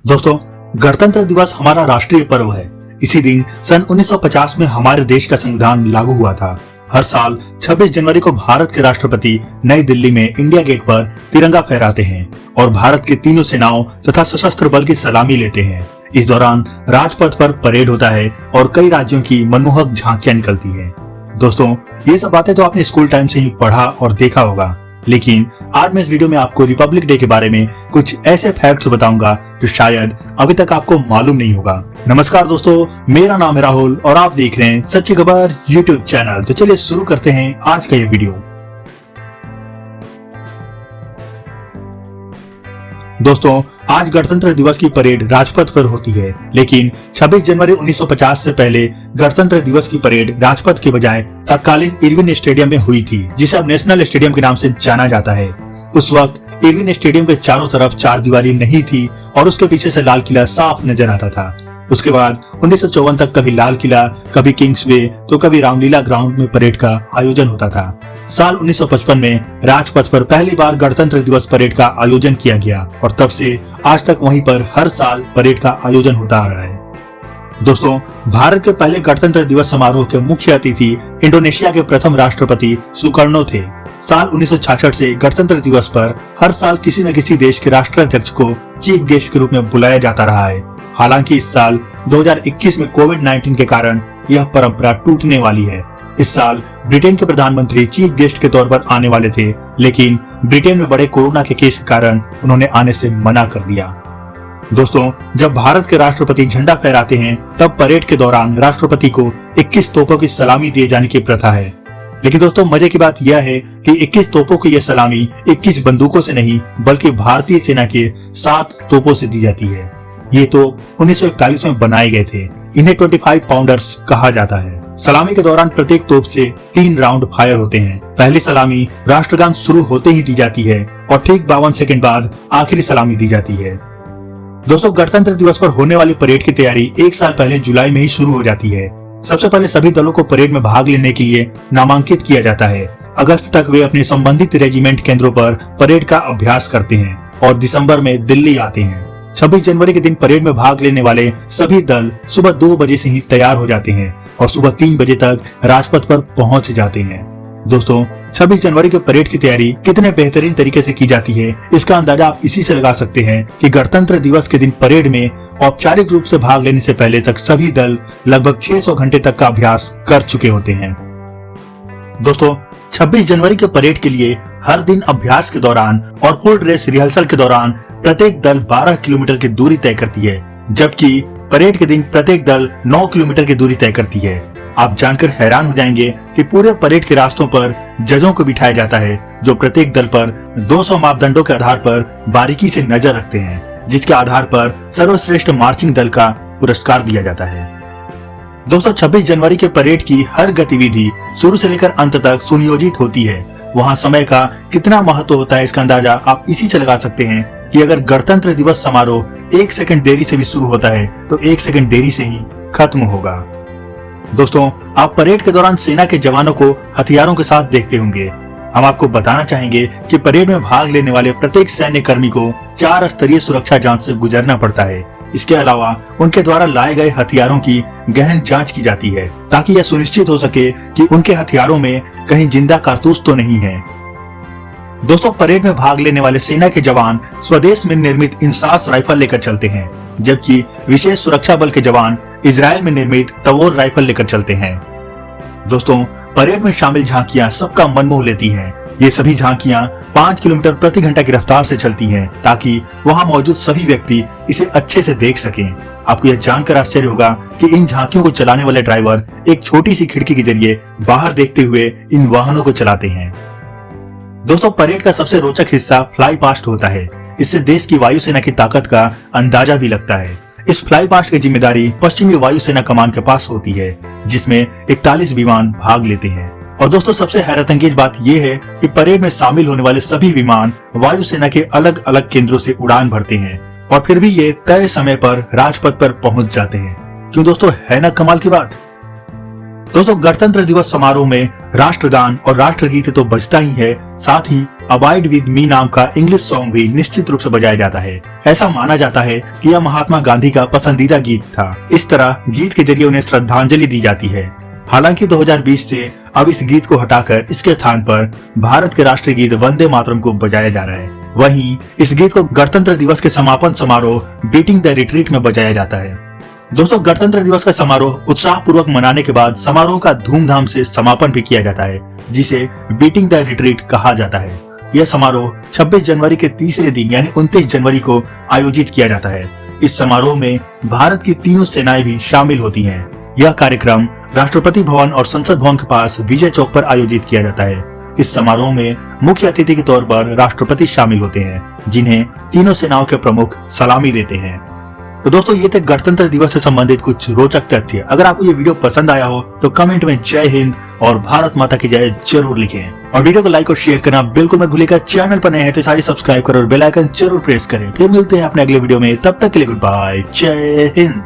दोस्तों, गणतंत्र दिवस हमारा राष्ट्रीय पर्व है। इसी दिन सन 1950 में हमारे देश का संविधान लागू हुआ था। हर साल 26 जनवरी को भारत के राष्ट्रपति नई दिल्ली में इंडिया गेट पर तिरंगा फहराते हैं और भारत की तीनों सेनाओं तथा सशस्त्र बल की सलामी लेते हैं। इस दौरान राजपथ पर परेड होता है और कई राज्यों की मनमोहक झांकियां निकलती हैं। दोस्तों, ये सब बातें तो आपने स्कूल टाइम से ही पढ़ा और देखा होगा, लेकिन आज मैं इस वीडियो में आपको रिपब्लिक डे के बारे में कुछ ऐसे फैक्ट्स बताऊंगा जो शायद अभी तक आपको मालूम नहीं होगा। नमस्कार दोस्तों, मेरा नाम है राहुल और आप देख रहे हैं सच्ची खबर यूट्यूब चैनल। तो चलिए शुरू करते हैं आज का ये वीडियो। दोस्तों, आज गणतंत्र दिवस की परेड राजपथ पर होती है, लेकिन 26 जनवरी 1950 से पहले गणतंत्र दिवस की परेड राजपथ के बजाय तत्कालीन इरविन स्टेडियम में हुई थी, जिसे अब नेशनल स्टेडियम के नाम से जाना जाता है। उस वक्त इरविन स्टेडियम के चारों तरफ चारदीवारी नहीं थी और उसके पीछे से लाल किला साफ नजर आता था। उसके बाद 1954 तक कभी लाल किला, कभी किंग्सवे तो कभी रामलीला ग्राउंड में परेड का आयोजन होता था। साल 1955 में राजपथ पर पहली बार गणतंत्र दिवस परेड का आयोजन किया गया और तब से आज तक वहीं पर हर साल परेड का आयोजन होता आ रहा है। दोस्तों, भारत के पहले गणतंत्र दिवस समारोह के मुख्य अतिथि इंडोनेशिया के प्रथम राष्ट्रपति सुकर्णो थे। साल 1966 से गणतंत्र दिवस पर हर साल किसी न किसी देश के राष्ट्राध्यक्ष को चीफ गेस्ट के रूप में बुलाया जाता रहा है। हालांकि इस साल 2021 में कोविड-19 के कारण यह परंपरा टूटने वाली है। इस साल ब्रिटेन के प्रधानमंत्री चीफ गेस्ट के तौर पर आने वाले थे, लेकिन ब्रिटेन में बड़े कोरोना के केस के कारण उन्होंने आने से मना कर दिया। दोस्तों, जब भारत के राष्ट्रपति झंडा फहराते हैं तब परेड के दौरान राष्ट्रपति को 21 तोपों की सलामी दिए जाने की प्रथा है। लेकिन दोस्तों, मजे की बात यह है कि 21 तोपों की यह सलामी 21 बंदूकों से नहीं बल्कि भारतीय सेना के 7 तोपों से दी जाती है। ये तोप 1941 में बनाए गए थे। इन्हें 25 पाउंडर्स कहा जाता है। सलामी के दौरान प्रत्येक तोप से 3 राउंड फायर होते हैं। पहली सलामी राष्ट्रगान शुरू होते ही दी जाती है और ठीक 52 सेकंड बाद आखिरी सलामी दी जाती है। दोस्तों, गणतंत्र दिवस पर होने वाली परेड की तैयारी 1 साल पहले जुलाई में ही शुरू हो जाती है। सबसे पहले सभी दलों को परेड में भाग लेने के लिए नामांकित किया जाता है। अगस्त तक वे अपने संबंधित रेजिमेंट केंद्रों पर परेड का अभ्यास करते हैं और दिसंबर में दिल्ली आते हैं। 26 जनवरी के दिन परेड में भाग लेने वाले सभी दल सुबह 2 बजे से ही तैयार हो जाते हैं और सुबह 3 बजे तक राजपथ पर पहुंच जाते हैं। दोस्तों, 26 जनवरी के परेड की तैयारी कितने बेहतरीन तरीके से की जाती है, इसका अंदाजा आप इसी से लगा सकते हैं कि गणतंत्र दिवस के दिन परेड में औपचारिक रूप से भाग लेने से पहले तक सभी दल लगभग 600 घंटे तक का अभ्यास कर चुके होते हैं। दोस्तों, 26 जनवरी के परेड के लिए हर दिन अभ्यास के दौरान और फुल ड्रेस रिहर्सल के दौरान प्रत्येक दल 12 किलोमीटर की दूरी तय करती है, जबकि परेड के दिन प्रत्येक दल 9 किलोमीटर की दूरी तय करती है। आप जानकर हैरान हो जाएंगे कि पूरे परेड के रास्तों पर जजों को बिठाया जाता है, जो प्रत्येक दल पर 200 मापदंडों के आधार पर बारीकी से नजर रखते हैं, जिसके आधार पर सर्वश्रेष्ठ मार्चिंग दल का पुरस्कार दिया जाता है। दोस्तों, 26 जनवरी के परेड की हर गतिविधि शुरू से लेकर अंत तक सुनियोजित होती है। वहाँ समय का कितना महत्व होता है, इसका अंदाजा आप इसी से लगा सकते हैं कि अगर गणतंत्र दिवस समारोह 1 सेकंड देरी से भी शुरू होता है तो 1 सेकंड देरी से ही खत्म होगा। दोस्तों, आप परेड के दौरान सेना के जवानों को हथियारों के साथ देखते होंगे। हम आपको बताना चाहेंगे कि परेड में भाग लेने वाले प्रत्येक सैन्य कर्मी को 4 स्तरीय सुरक्षा जांच से गुजरना पड़ता है। इसके अलावा उनके द्वारा लाए गए हथियारों की गहन जांच की जाती है, ताकि यह सुनिश्चित हो सके कि उनके हथियारों में कहीं जिंदा कारतूस तो नहीं है। दोस्तों, परेड में भाग लेने वाले सेना के जवान स्वदेश में निर्मित इंसास राइफल लेकर चलते हैं, जबकि विशेष सुरक्षा बल के जवान इजराइल में निर्मित तवोर राइफल लेकर चलते हैं। दोस्तों, परेड में शामिल झांकियां सबका मन मोह लेती हैं। ये सभी झांकियां 5 किलोमीटर प्रति घंटा की रफ्तार से चलती हैं, ताकि वहां मौजूद सभी व्यक्ति इसे अच्छे से देख सकें। आपको यह जानकर आश्चर्य होगा कि इन झांकियों को चलाने वाले ड्राइवर एक छोटी सी खिड़की के जरिए बाहर देखते हुए इन वाहनों को चलाते हैं। दोस्तों, परेड का सबसे रोचक हिस्सा फ्लाई पास्ट होता है। इससे देश की वायुसेना की ताकत का अंदाजा भी लगता है। इस फ्लाई पास्ट की जिम्मेदारी पश्चिमी वायुसेना कमान के पास होती है, जिसमें 41 विमान भाग लेते हैं। और दोस्तों, सबसे हैरतअंगेज बात यह है कि परेड में शामिल होने वाले सभी विमान वायुसेना के अलग अलग केंद्रों से उड़ान भरते हैं और फिर भी ये तय समय पर राजपथ पर पहुंच जाते हैं। क्यों दोस्तों, है ना कमाल की बात। दोस्तों, गणतंत्र दिवस समारोह में राष्ट्रगान और राष्ट्रगीत तो बजता ही है, साथ ही अबाइड विद मी नाम का इंग्लिश सॉन्ग भी निश्चित रूप से बजाया जाता है। ऐसा माना जाता है कि यह महात्मा गांधी का पसंदीदा गीत था। इस तरह गीत के जरिए उन्हें श्रद्धांजलि दी जाती है। हालांकि 2020 से अब इस गीत को हटाकर इसके स्थान पर भारत के राष्ट्रीय गीत वंदे मातरम को बजाया जा रहा है। वहीं इस गीत को गणतंत्र दिवस के समापन समारोह बीटिंग द रिट्रीट में बजाया जाता है। दोस्तों, गणतंत्र दिवस का समारोह उत्साह पूर्वक मनाने के बाद समारोह का धूमधाम से समापन भी किया जाता है, जिसे बीटिंग द रिट्रीट कहा जाता है। यह समारोह 26 जनवरी के तीसरे दिन यानी 29 जनवरी को आयोजित किया जाता है। इस समारोह में भारत की तीनों सेनाएं भी शामिल होती हैं। यह कार्यक्रम राष्ट्रपति भवन और संसद भवन के पास विजय चौक पर आयोजित किया जाता है। इस समारोह में मुख्य अतिथि के तौर पर राष्ट्रपति शामिल होते हैं, जिन्हें तीनों सेनाओं के प्रमुख सलामी देते हैं। तो दोस्तों, ये थे गणतंत्र दिवस से संबंधित कुछ रोचक तथ्य। अगर आपको ये वीडियो पसंद आया हो तो कमेंट में जय हिंद और भारत माता की जय जरूर लिखें और वीडियो को लाइक और शेयर करना बिल्कुल मत भूलिएगा। चैनल पर नए हैं तो सारी सब्सक्राइब करो और बेल आइकन जरूर प्रेस करें। फिर मिलते हैं अपने अगले वीडियो में, तब तक के लिए गुड बाय, जय हिंद।